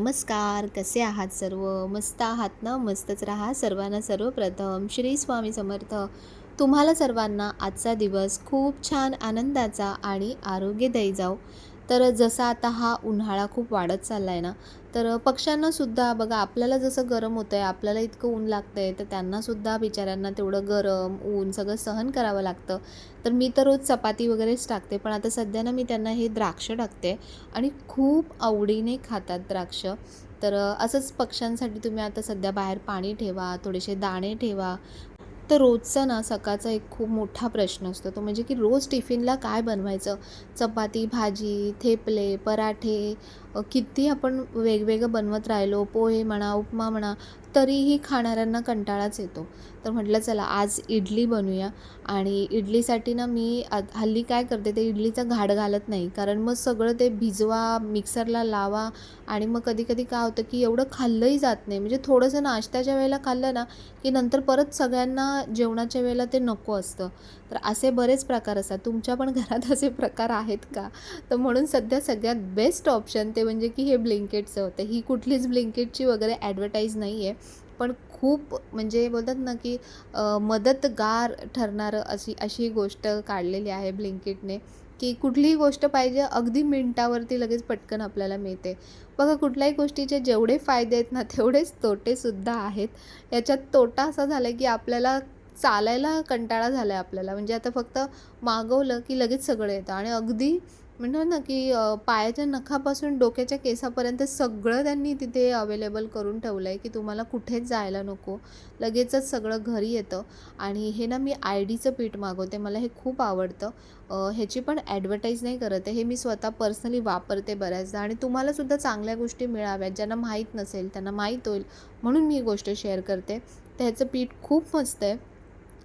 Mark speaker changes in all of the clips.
Speaker 1: नमस्कार, कसे आहात सर्व? मस्त आहात ना? मस्तच राहा. सर्वांना सर्वप्रथम श्री स्वामी समर्थ. तुम्हाला सर्वांना आजचा दिवस खूप छान आनंदाचा आणि आरोग्यदायी जाओ. तर जसा आता हा उन्हाळा खूप वाढत चालला आहे ना, तर पक्ष्यांनासुद्धा बघा आपल्याला जसं गरम होतं आहे, आपल्याला इतकं ऊन लागतं आहे, तर त्यांनासुद्धा बिचाऱ्यांना तेवढं गरम, ऊन सगळं सहन करावं लागतं. तर मी तर रोज चपाती वगैरेच टाकते, पण आता सध्या ना मी त्यांना हे द्राक्ष टाकते आणि खूप आवडीने खातात द्राक्ष. तर असंच पक्ष्यांसाठी तुम्ही आता सध्या बाहेर पाणी ठेवा, थोडेसे दाणे ठेवा. तर रोजचा ना सकाळचा एक खूप मोठा प्रश्न असतो तो म्हणजे की रोज टिफिनला काय बनवायचं. चपाती भाजी, थेपले, पराठे, किती आपण वेगवेगळं बनवत राहिलो, पोहे म्हणा, उपमा म्हणा, तरीही खाणाऱ्यांना कंटाळाच येतो. तर म्हटलं चला आज इडली बनवूया. आणि इडलीसाठी ना मी हल्ली काय करते, ते इडलीचा घाट घालत नाही, कारण मग सगळं ते भिजवा, मिक्सरला लावा. आणि मग कधी कधी काय होतं की एवढं खाल्लंही जात नाही, म्हणजे थोडंसं नाश्त्याच्या वेळेला खाल्लं ना की नंतर परत सगळ्यांना जेवणाच्या वेळेला ते नको असतं. तर असे बरेच प्रकार असतात. तुमच्या पण घरात असे प्रकार आहेत का? तर म्हणून सध्या सगळ्यात बेस्ट ऑप्शन ते म्हणजे की हे ब्लिंकिटचं होतं. ही कुठलीच ब्लिंकिटची वगैरे ॲडव्हर्टाईज नाही आहे, पण खूप म्हणजे बोलतात ना की मदतगार ठरणारं अशी अशी गोष्ट काढलेली आहे ब्लिंकिटने, की कुठलीही गोष्ट पाहिजे अगदी मिनिटावरती लगेच पटकन आपल्याला मिळते. बघा कुठल्याही गोष्टीचे जेवढे फायदे आहेत ना तेवढेच तोटेसुद्धा आहेत. याच्यात तोटा असा झाला आहे की आपल्याला चालायला कंटाळा झाला आहे आपल्याला. म्हणजे आता फक्त मागवलं की लगेच सगळं येतं आणि अगदी म्हणतात ना की पायाच्या नखापासून डोक्याच्या केसापर्यंत सगळं त्यांनी तिथे अवेलेबल करून ठेवलं आहे, की तुम्हाला कुठेच जायला नको. लगेचच सगळं घरी येतं. आणि हे ना मी आयडीचं पीठ मागवते. मला हे खूप आवडतं. ह्याची पण ॲडव्हर्टाईज नाही करत आहे. हे मी स्वतः पर्सनली वापरते बऱ्याचदा आणि तुम्हालासुद्धा चांगल्या गोष्टी मिळाव्यात, ज्यांना माहीत नसेल त्यांना माहीत होईल म्हणून मी ही गोष्ट शेअर करते. तर ह्याचं पीठ खूप मस्त आहे.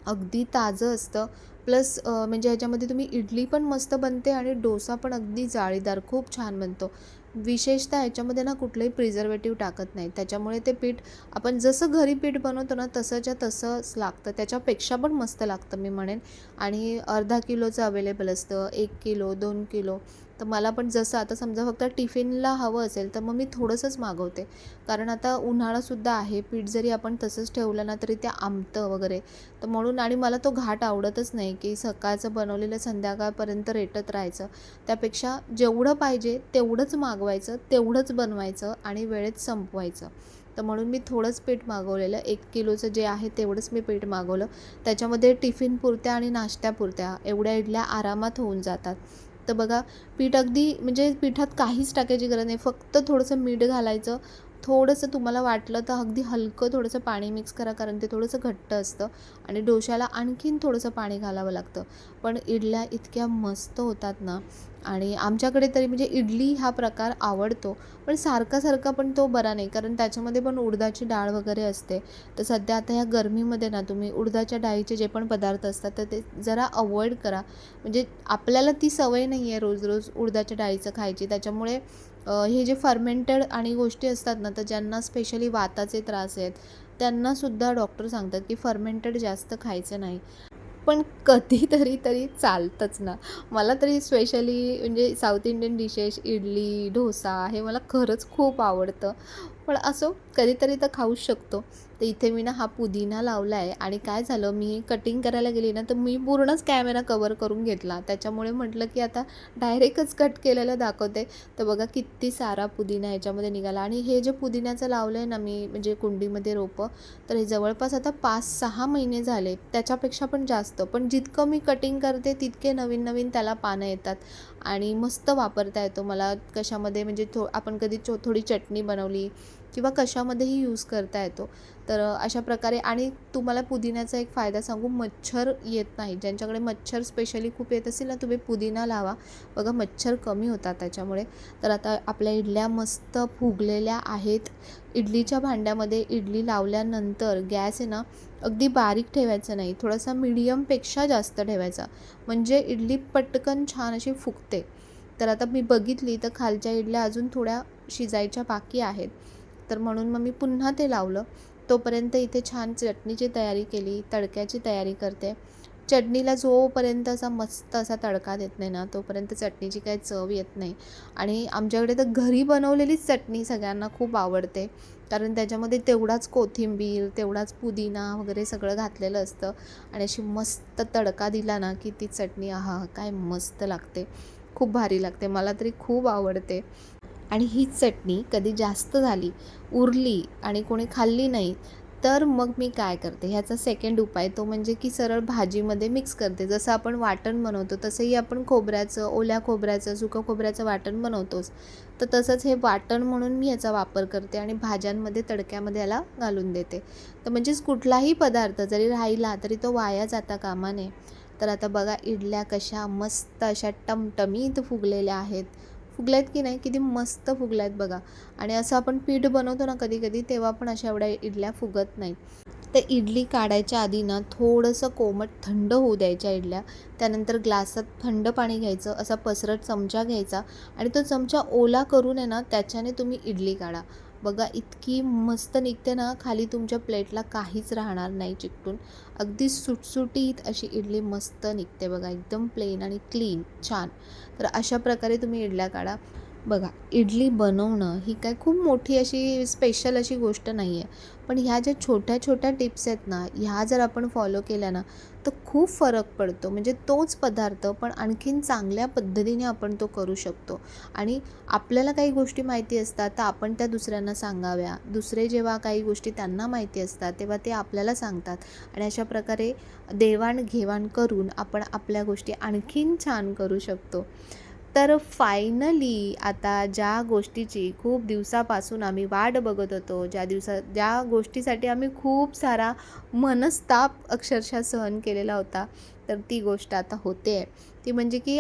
Speaker 1: अगदी ताजं असतं. प्लस म्हणजे ह्याच्यामध्ये तुम्ही इडली पण मस्त बनते आणि डोसा पण अगदी जाळीदार खूप छान बनतो. विशेषतः ह्याच्यामध्ये ना कुठलंही प्रिझर्वेटिव्ह टाकत नाही. त्याच्यामुळे ते पीठ आपण जसं घरी पीठ बनवतो ना तसंच्या तसंच लागतं. त्याच्यापेक्षा पण मस्त लागतं मी म्हणेन. आणि अर्धा किलोचं अवेलेबल असतं, 1 किलो, 2 किलो. तर मला पण जसं आता समजा फक्त टिफिनला हवं असेल तर मग मी थोडंसंच मागवते. कारण आता उन्हाळासुद्धा आहे. पीठ जरी आपण तसंच ठेवलं ना तरी ते आंबतं वगैरे. तर म्हणून आणि मला तो घाट आवडतच नाही, की सकाळचं बनवलेलं संध्याकाळपर्यंत रेटत राहायचं. त्यापेक्षा जेवढं पाहिजे तेवढंच मागवायचं, तेवढंच बनवायचं आणि वेळेत संपवायचं. तर म्हणून मी थोडंच पीठ मागवलेलं. 1 किलोचं जे आहे तेवढंच मी पीठ मागवलं. त्याच्यामध्ये टिफिनपुरत्या आणि नाश्त्यापुरत्या एवढ्या इडल्या आरामात होऊन जातात. तर बघा पीठ अगदी म्हणजे पिठात काहीच टाकायची गरज नाही. फक्त थोडंसं मीठ घालायचं. थोडंसं तुम्हाला वाटलं तर अगदी हलकं थोडंसं पाणी मिक्स करा, कारण ते थोडंसं घट्ट असतं. आणि डोश्याला आणखीन थोडंसं पाणी घालावं लागतं. पण इडल्या इतक्या मस्त होतात ना. आणि आमच्याकडे तरी म्हणजे इडली हा प्रकार आवडतो. पण सारखा पण तो बरा नाही, कारण त्याच्यामध्ये पण उडदाची डाळ वगैरे असते. तर सध्या आता ह्या गरमीमध्ये ना तुम्ही उडदाच्या डाळीचे जे पण पदार्थ असतात तर ते जरा अवॉइड करा. म्हणजे आपल्याला ती सवय नाही आहे रोज रोज उडदाच्या डाळीचं खायची. त्याच्यामुळे हे जे फर्मेंटेड आणि गोष्टी असतात ना, तर ज्यांना स्पेशली वाताचे त्रास आहेत त्यांनासुद्धा डॉक्टर सांगतात की फर्मेंटेड जास्त खायचं नाही. पण कधीतरी तरी चालतंच ना. मला तरी स्पेशली म्हणजे south Indian dishes idli, dosa हे मला खरंच खूप आवडतं. पण असो कधीतरी तर खाऊच शकतो. तर इथे मी ना हा पुदिना लावला आहे आणि काय झालं मी कटिंग करायला गेली ना, तर मी पूर्णच कॅमेरा कव्हर करून घेतला. त्याच्यामुळे म्हटलं की आता डायरेक्टच कट केलेलं दाखवते. तर बघा किती सारा पुदिना ह्याच्यामध्ये निघाला. आणि हे जे पुदिन्याचं लावलं आहे ना मी म्हणजे कुंडीमध्ये रोपं, तर हे जवळपास आता 5-6 महिने झाले, त्याच्यापेक्षा पण जास्त. पण जितकं मी कटिंग करते तितके नवीन त्याला पानं येतात आणि मस्त वापरता येतो मला. कशामध्ये म्हणजे आपण कधी थोडी चटणी बनवली किंवा कशामध्येही यूज करता येतो. तर अशा प्रकारे. आणि तुम्हाला पुदिन्याचा एक फायदा सांगू, मच्छर येत नाही. ज्यांच्याकडे मच्छर स्पेशली खूप येत असेल ना, तुम्ही पुदिना लावा, बघा मच्छर कमी होतात त्याच्यामुळे. तर आता आपल्या इडल्या मस्त फुगलेल्या आहेत. इडलीच्या भांड्यामध्ये इडली लावल्यानंतर गॅस आहे ना अगदी बारीक ठेवायचा नाही, थोडासा मीडियमपेक्षा जास्त ठेवायचा, म्हणजे इडली पटकन छान अशी फुगते. तर आता मी बघितली तर खालच्या इडल्या अजून थोड्या शिजायच्या बाकी आहेत. तर म्हणून मग मी पुन्हा ते लावलं. तोपर्यंत इथे छान चटणीची तयारी केली, तडक्याची तयारी करते. चटणीला जोपर्यंत असा मस्त असा तडका देत नाही ना, तोपर्यंत चटणीची काही चव येत नाही. आणि आमच्याकडे तर घरी बनवलेलीच चटणी सगळ्यांना खूप आवडते, कारण त्याच्यामध्ये तेवढाच कोथिंबीर, तेवढाच पुदिना वगैरे सगळं घातलेलं असतं आणि अशी मस्त तडका दिला ना, की ती चटणी आहा! काय मस्त लागते. खूप भारी लागते. मला तरी खूप आवडते. आणि हीच चटणी कधी जास्त झाली, उरली आणि कोणी खाल्ली नाही, तर मग मी काय करते, ह्याचा सेकंड उपाय तो म्हणजे की सरळ भाजीमध्ये मिक्स करते. जसं आपण वाटण बनवतो तसंही आपण खोबऱ्याचं, ओल्या खोबऱ्याचं, सुकं खोबऱ्याचं वाटण बनवतोच. तर तसंच हे वाटण म्हणून मी याचा वापर करते आणि भाज्यांमध्ये, तडक्यामध्ये याला घालून देते. तर म्हणजेच कुठलाही पदार्थ जरी राहिला तरी तो वाया जाता कामा नये. तर आता बघा इडल्या कशा मस्त अशा टमटमीत फुगलेल्या आहेत. फुगल्यात की नाही, किती मस्त फुगल्यात बघा. आणि असं आपण पीठ बनवतो ना कधी-कधी, तेव्हा पण अशा एवढ्या इडल्या फुगत नाहीत. तर इडली काढायच्या आधी ना थोडंसं कोमट थंड होऊ द्यायच्या इडल्या. त्यानंतर ग्लासात थंड पाणी घ्यायचं, असा पसरट चमचा घ्यायचा आणि तो चमचा ओला करून आहे ना, त्याच्याने तुम्ही इडली काढा. बघा इतकी मस्त निघते ना, खाली तुमच्या प्लेटला काहीच राहणार नाही चिकटून. अगदी सुटसुटीत अशी इडली मस्त निघते बघा, एकदम प्लेन आणि क्लीन, छान. तर अशा प्रकारे तुम्ही इडल्या काढा. बघा इडली बनवणं ही काय खूप मोठी अशी स्पेशल अशी गोष्ट नाही आहे. पण ह्या ज्या छोट्या-छोट्या टिप्स आहेत ना, ह्या जर आपण फॉलो केल्या ना, तर खूप फरक पडतो. म्हणजे तोच पदार्थ पण आणखीन चांगल्या पद्धतीने आपण तो करू शकतो. आणि आपल्याला काही गोष्टी माहिती असतात, तर आपण त्या दुसऱ्यांना सांगाव्या. दुसरे जेव्हा काही गोष्टी त्यांना माहिती असतात, तेव्हा ते आपल्याला सांगतात. आणि अशा प्रकारे देवाण-घेवाण करून आपण आपल्या गोष्टी आणखीन छान करू शकतो. तर फायनली आता ज्या गोष्टीची खूप दिवसापासून आम्ही वाट बघत होतो, ज्या गोष्टीसाठी आम्ही खूप सारा मनस्ताप अक्षरशः सहन केलेला होता, तर ती गोष्ट आता होते आहे. ती म्हणजे की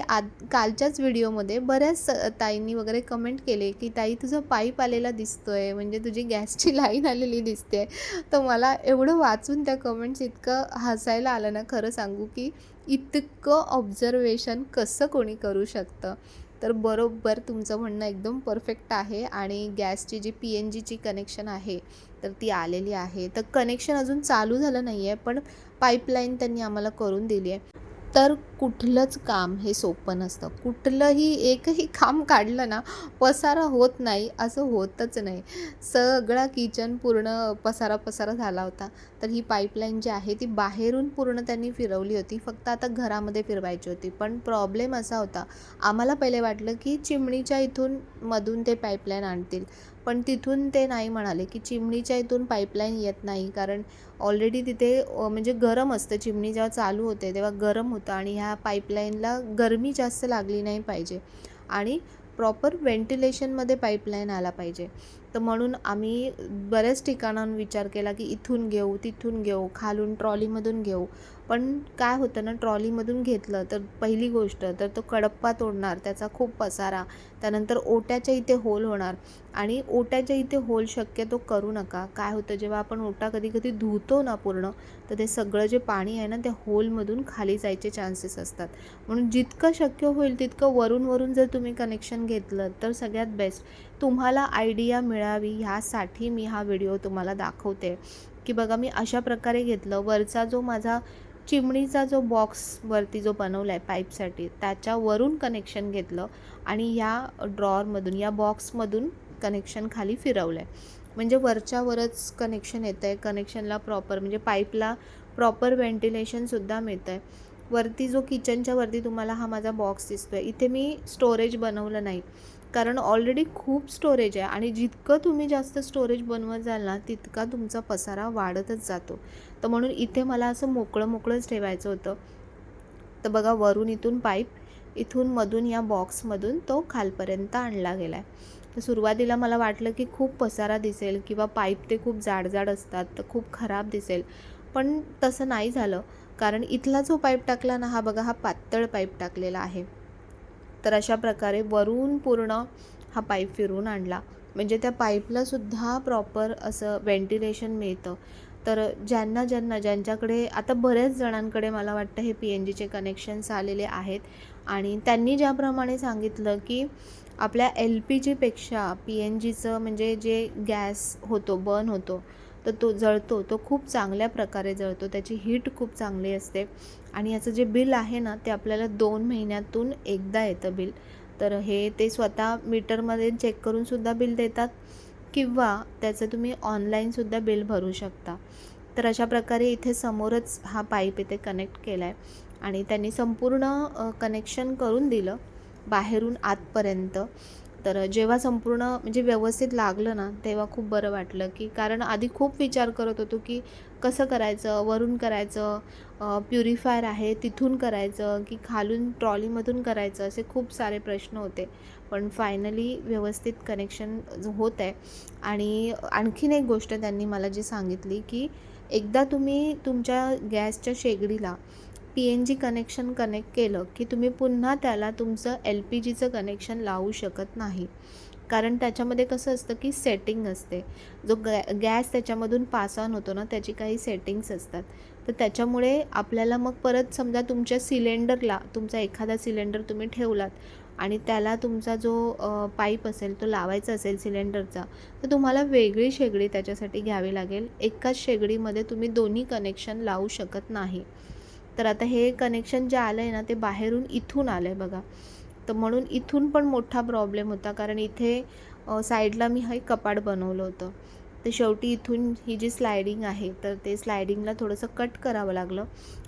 Speaker 1: कालच्याच व्हिडिओमध्ये बऱ्याच ताईंनी वगैरे कमेंट केले, की "ताई तुझा पाईप आलेला दिसतोय, म्हणजे तुझी गॅसची लाईन आलेली दिसते." तर मला एवढं वाचून त्या कमेंट्स इतकं हसायला आलं ना, खरं सांगू की इतकं ऑब्झर्वेशन कसं कोणी करू शकतं. तर बरोबर तुमचं म्हणणं एकदम परफेक्ट आहे आणि गॅसची जी PNGची कनेक्शन आहे, तर ती आलेली आहे. तर कनेक्शन अजून चालू झालं नाही आहे, पण पाईपलाईन त्यांनी आम्हाला करून दिली आहे. तर कुठलंच काम हे सोपं नसतं. कुठलंही एकही काम काढलं ना, पसारा होत नाही असं होतच नाही. सगळा किचन पूर्ण पसारा झाला होता. तर ही पाईपलाईन जी आहे ती बाहेरून पूर्ण त्यांनी फिरवली होती. फक्त आता घरामध्ये फिरवायची होती. पण प्रॉब्लेम असा होता, आम्हाला पहिले वाटलं की चिमणीच्या इथून मधून ते पाईपलाईन आणतील. पण तिथून ते नाही म्हणाले, की चिमणीच्या इथून पाईपलाईन येत नाही. कारण ऑलरेडी तिथे म्हणजे गरम असतं. चिमणी जेव्हा चालू होते तेव्हा गरम होतं आणि ह्या पाईपलाईनला गरमी जास्त लागली नाही पाहिजे आणि प्रॉपर व्हेंटिलेशनमध्ये पाईपलाईन आला पाहिजे. तर म्हणून आम्ही बऱ्याच ठिकाणाहून विचार केला, की इथून घेऊ, तिथून घेऊ, खालून ट्रॉलीमधून घेऊ. पण काय होतं ना, ट्रॉलीमधून घेतलं तर पहिली गोष्ट तर तो कडप्पा तोडणार, त्याचा खूप पसारा. त्यानंतर ओट्याच्या इथे होल होणार आणि ओट्याच्या इथे होल शक्यतो करू नका. काय होतं जेव्हा आपण ओटा कधी-कधी धुतो ना पूर्ण, तर ते सगळं जे पाणी आहे ना, त्या होलमधून खाली जायचे चान्सेस असतात. म्हणून जितकं शक्य होईल तितकं वरून जर तुम्ही कनेक्शन घेतलं तर सगळ्यात बेस्ट. तुम्हाला आयडिया मिळावी ह्यासाठी मी हा व्हिडिओ तुम्हाला दाखवते, की बघा मी अशा प्रकारे घेतलं. वरचा जो माझा चिमणीचा जो बॉक्स वरती जो बनवला आहे पाईपसाठी, त्याच्यावरून कनेक्शन घेतलं आणि ह्या ड्रॉवरमधून, या बॉक्समधून कनेक्शन खाली फिरवलं आहे. म्हणजे वरच्यावरच कनेक्शन येतं आहे. कनेक्शनला प्रॉपर म्हणजे पाईपला प्रॉपर व्हेंटिलेशनसुद्धा मिळतं आहे. वरती जो किचनच्या वरती तुम्हाला हा माझा बॉक्स दिसतो आहे, इथे मी स्टोरेज बनवलं नाही. कारण ऑलरेडी खूप स्टोरेज आहे आणि जितकं तुम्ही जास्त स्टोरेज बनवत जाल ना, तितका तुमचा पसारा वाढतच जातो. तर म्हणून इथे मला असं मोकळंच ठेवायचं होतं. तर बघा वरून इथून पाईप, इथून मधून या बॉक्समधून तो खालपर्यंत आणला गेला आहे. तर सुरुवातीला मला वाटलं की खूप पसारा दिसेल किंवा पाईप ते खूप जाड असतात, तर खूप खराब दिसेल. पण तसं नाही झालं. कारण इथला जो पाईप टाकला ना, हा बघा हा पातळ पाईप टाकलेला आहे. तर अशा प्रकारे वरून पूर्ण हा पाईप फिरवून आणला. म्हणजे त्या पाईपलासुद्धा प्रॉपर असं व्हेंटिलेशन मिळतं. तर ज्यांच्याकडे आता बऱ्याच जणांकडे मला वाटतं हे PNGचे कनेक्शन्स आलेले आहेत आणि त्यांनी ज्याप्रमाणे सांगितलं, की आपल्या LPGपेक्षा PNGचं म्हणजे जे गॅस होतो, बर्न होतो, तर तो जळतो, तो खूप चांगल्या प्रकारे जळतो, त्याची हीट खूप चांगली असते. आणि याचं जे बिल आहे ना, ते आपल्याला 2 महिन्यातून एकदा येतं बिल. तर हे ते स्वतः मीटरमध्ये चेक करूनसुद्धा बिल देतात किंवा त्याचं तुम्ही ऑनलाईनसुद्धा बिल भरू शकता. तर अशा प्रकारे इथे समोरच हा पाईप इथे कनेक्ट केला आहे आणि त्यांनी संपूर्ण कनेक्शन करून दिलं बाहेरून आतपर्यंत. तर जेव्हा संपूर्ण म्हणजे व्यवस्थित लागलं ना, तेव्हा खूप बरं वाटलं, की कारण आधी खूप विचार करत होतो, की कसं करायचं, वरून करायचं, प्युरिफायर आहे तिथून करायचं की खालून ट्रॉलीमधून करायचं, असे खूप सारे प्रश्न होते. पण फायनली व्यवस्थित कनेक्शन होत आहे. आणि आणखीन एक गोष्ट त्यांनी मला जी सांगितली, की एकदा तुम्ही तुमच्या गॅसच्या शेगडीला PNG कनेक्शन कनेक्ट केलं, की तुम्ही पुन्हा त्याला तुमचं LPGचं कनेक्शन लावू शकत नाही. कारण त्याच्यामध्ये कसं असतं, की सेटिंग असते. जो गॅस त्याच्यामधून पास ऑन होतो ना, त्याची काही सेटिंग्स असतात. तर त्याच्यामुळे आपल्याला मग परत समजा तुमच्या सिलेंडरला तुमचा एखादा सिलेंडर तुम्ही ठेवलात आणि त्याला तुमचा जो पाईप असेल तो लावायचा असेल सिलेंडरचा, तर तुम्हाला वेगळी शेगडी त्याच्यासाठी घ्यावी लागेल. एकाच शेगडीमध्ये तुम्ही दोन्ही कनेक्शन लावू शकत नाही. तर आता हे कनेक्शन जे आलं आहे ना, ते बाहेरून इथून आलं आहे बघा. तर म्हणून इथून पण मोठा प्रॉब्लेम होता, कारण इथे साईडला मी हे कपाट बनवलं होतं. तर शेवटी इथून ही जी स्लायडिंग आहे, तर ते स्लायडिंगला थोडंसं कट करावं लागलं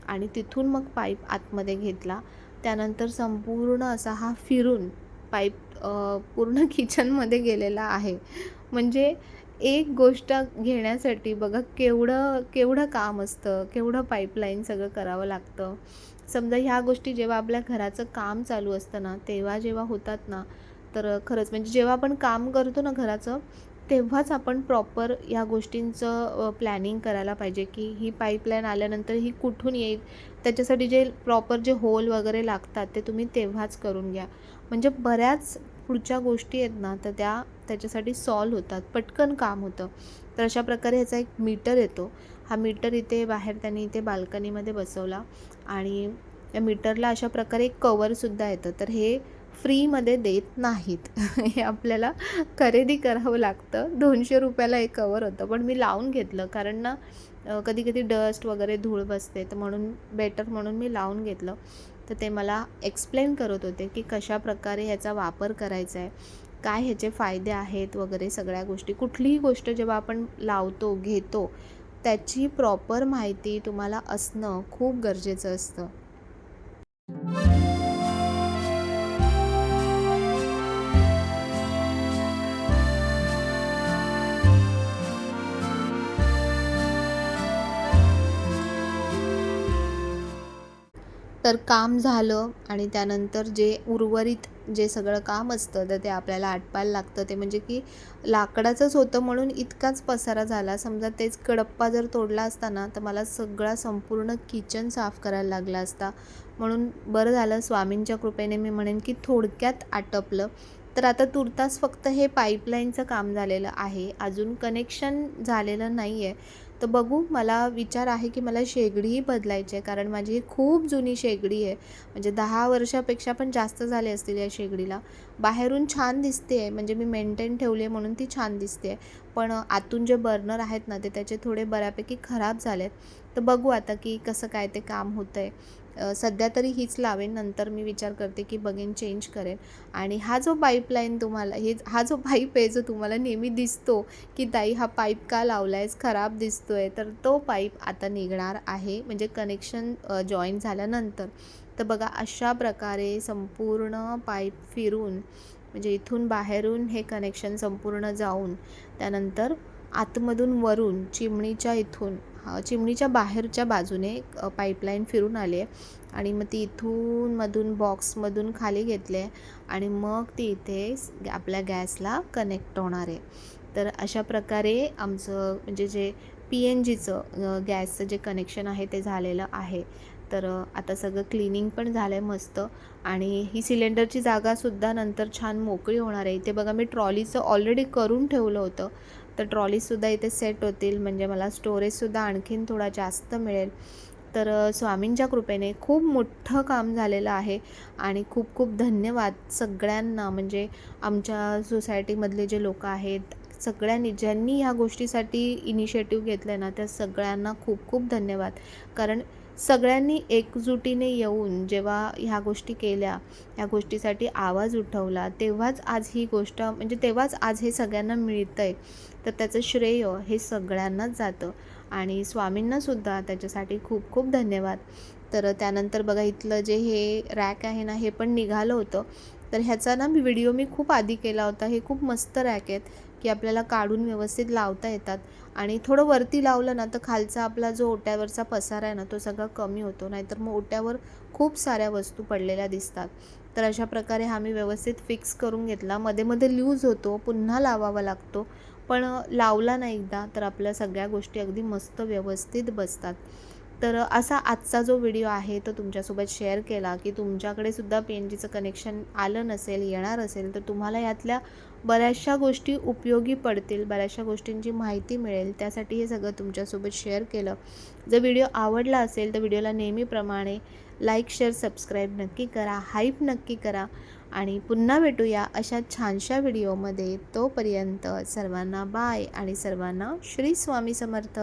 Speaker 1: आणि तिथून मग पाईप आतमध्ये घेतला. त्यानंतर संपूर्ण असा हा फिरून पाईप पूर्ण किचनमध्ये गेलेला आहे. म्हणजे एक गोष्ट घेण्यासाठी बघा केवढं केवढं काम असतं, केवढं पाईपलाईन सगळं करावं लागतं. समजा ह्या गोष्टी जेव्हा आपल्या घराचं काम चालू असतं ना, तेव्हा जेव्हा होतात ना, तर खरंच म्हणजे जेव्हा आपण काम करतो ना घराचं, तेव्हाच आपण प्रॉपर ह्या गोष्टींचं प्लॅनिंग करायला पाहिजे, की ही पाईपलाईन आल्यानंतर ही कुठून येईल. त्याच्यासाठी जे प्रॉपर जे होल वगैरे लागतात ते तुम्ही तेव्हाच करून घ्या. म्हणजे बऱ्याच पुढच्या गोष्टी आहेत ना, तर त्याच्यासाठी सॉल्व्ह होतात, पटकन काम होतं. तर अशा प्रकारे ह्याचा एक मीटर येतो. हा मीटर इथे बाहेर त्यांनी इथे बाल्कनीमध्ये बसवला आणि या मीटरला अशा प्रकारे एक कवरसुद्धा येतं. तर हे फ्रीमध्ये देत नाहीत. हे आपल्याला खरेदी करावं लागतं. ₹200 एक कवर होतं. पण मी लावून घेतलं कारण ना कधी-कधी डस्ट वगैरे धूळ बसते, तर म्हणून बेटर म्हणून मी लावून घेतलं. तर ते मला एक्सप्लेन करत होते, की कशाप्रकारे ह्याचा वापर करायचा आहे, काय ह्याचे फायदे आहेत वगैरे सगळ्या गोष्टी. कुठलीही गोष्ट जेव्हा आपण लावतो, घेतो, त्याची प्रॉपर माहिती तुम्हाला असणं खूप गरजेचं असतं. तर काम झालं आणि त्यानंतर जे उर्वरित जे सगळं काम असतं, तर ते आपल्याला आटपायला लागतं. ते म्हणजे की लाकडाचंच होतं म्हणून इतकाच पसारा झाला. समजा तेच कडप्पा जर तोडला असता ना, तर मला सगळा संपूर्ण किचन साफ करायला लागला असता. म्हणून बरं झालं स्वामींच्या कृपेने मी म्हणेन की थोडक्यात आटपलं. तर आता तूर्तास फक्त हे पाईपलाईनचं काम झालेलं आहे. अजून कनेक्शन झालेलं नाही आहे. तर बघू, मला विचार आहे की मला शेगडीही बदलायची आहे, कारण माझी ही खूप जुनी शेगडी आहे. म्हणजे 10 वर्षापेक्षा पण जास्त झाले असतील या शेगडीला. बाहेरून छान दिसते आहे, म्हणजे मी मेंटेन ठेवली आहे म्हणून ती छान दिसते आहे. पण आतून जे बर्नर आहेत ना, ते त्याचे थोडे बऱ्यापैकी खराब झाले आहेत. तर बघू आता की कसं काय ते काम होतं आहे. सध्या तरी हीच लावेन, नंतर मी विचार करते की बघेन चेंज करेन. आणि हा जो पाईपलाईन तुम्हाला हा जो पाईप आहे जो तुम्हाला नेहमी दिसतो, की ताई हा पाईप का लावला आहेस, खराब दिसतो आहे, तर तो पाईप आता निघणार आहे, म्हणजे कनेक्शन जॉईन झाल्यानंतर. तर बघा अशा प्रकारे संपूर्ण पाईप फिरून म्हणजे इथून बाहेरून हे कनेक्शन संपूर्ण जाऊन त्यानंतर आतमधून वरून चिमणीच्या इथून चिमणीच्या बाहेरच्या बाजूने पाईपलाईन फिरून आली आहे आणि मग ती इथून मधून बॉक्समधून खाली घेतली आहे आणि मग ती इथे आपल्या गॅसला कनेक्ट होणार आहे. तर अशा प्रकारे आमचं म्हणजे जे PNGचं गॅसचं जे कनेक्शन आहे ते झालेलं आहे. तर आता सगळं क्लिनिंग पण झालं आहे मस्त आणि ही सिलेंडरची जागासुद्धा नंतर छान मोकळी होणार आहे. इथे बघा मी ट्रॉलीचं ऑलरेडी करून ठेवलं होतं. तर ट्रॉलीसुद्धा इथे सेट होतील, म्हणजे मला स्टोरेजसुद्धा आणखीन थोडा जास्त मिळेल. तर स्वामींच्या कृपेने खूप मोठं काम झालेलं आहे आणि खूप खूप धन्यवाद सगळ्यांना. म्हणजे आमच्या सोसायटीमधले जे लोकं आहेत सगळ्यांनी ज्यांनी ह्या गोष्टीसाठी इनिशिएटिव्ह घेतलं आहे ना, त्या सगळ्यांना खूप खूप धन्यवाद. कारण सगळ्यांनी एकजुटीने येऊन जेव्हा ह्या गोष्टी केल्या, ह्या गोष्टीसाठी आवाज उठवला, तेव्हाच आज ही गोष्ट म्हणजे तेव्हाच आज हे सगळ्यांना मिळतं आहे. तर त्याचं श्रेय हे सगळ्यांनाच जातं आणि स्वामींनासुद्धा त्याच्यासाठी खूप खूप धन्यवाद. तर त्यानंतर बघा इथलं जे हे रॅक आहे ना, हे पण निघालं होतं. तर ह्याचा ना व्हिडिओ मी खूप आधी केला होता. हे खूप मस्त रॅक आहेत, की आपल्याला काढून व्यवस्थित लावता येतात आणि थोडं वरती लावलं ना, तर खालचा आपला जो ओट्यावरचा पसारा आहे ना, तो सगळा कमी होतो. नाहीतर मग ओट्यावर खूप साऱ्या वस्तू पडलेल्या दिसतात. तर अशा प्रकारे हा मी व्यवस्थित फिक्स करून घेतला. मध्ये लूज होतो, पुन्हा लावावा लागतो. पण लावला ना एकदा, तर आपल्या सगळ्या गोष्टी अगदी मस्त व्यवस्थित बसतात. तर असा आजचा जो व्हिडिओ आहे तो तुमच्यासोबत शेअर केला, की तुमच्याकडे सुद्धा PNGचं कनेक्शन आलं नसेल, येणार असेल, तर तुम्हाला यातल्या बऱ्याचशा गोष्टी उपयोगी पडतील, बऱ्याचशा गोष्टींची माहिती मिळेल. त्यासाठी हे सगळं तुमच्यासोबत शेअर केलं. जर व्हिडिओ आवडला असेल तर व्हिडिओला नेहमीप्रमाणे लाईक, शेअर, सबस्क्राईब नक्की करा, हाईप नक्की करा आणि पुन्हा भेटूया अशा छानशा व्हिडिओमध्ये. तोपर्यंत सर्वांना बाय आणि सर्वांना श्री स्वामी समर्थ.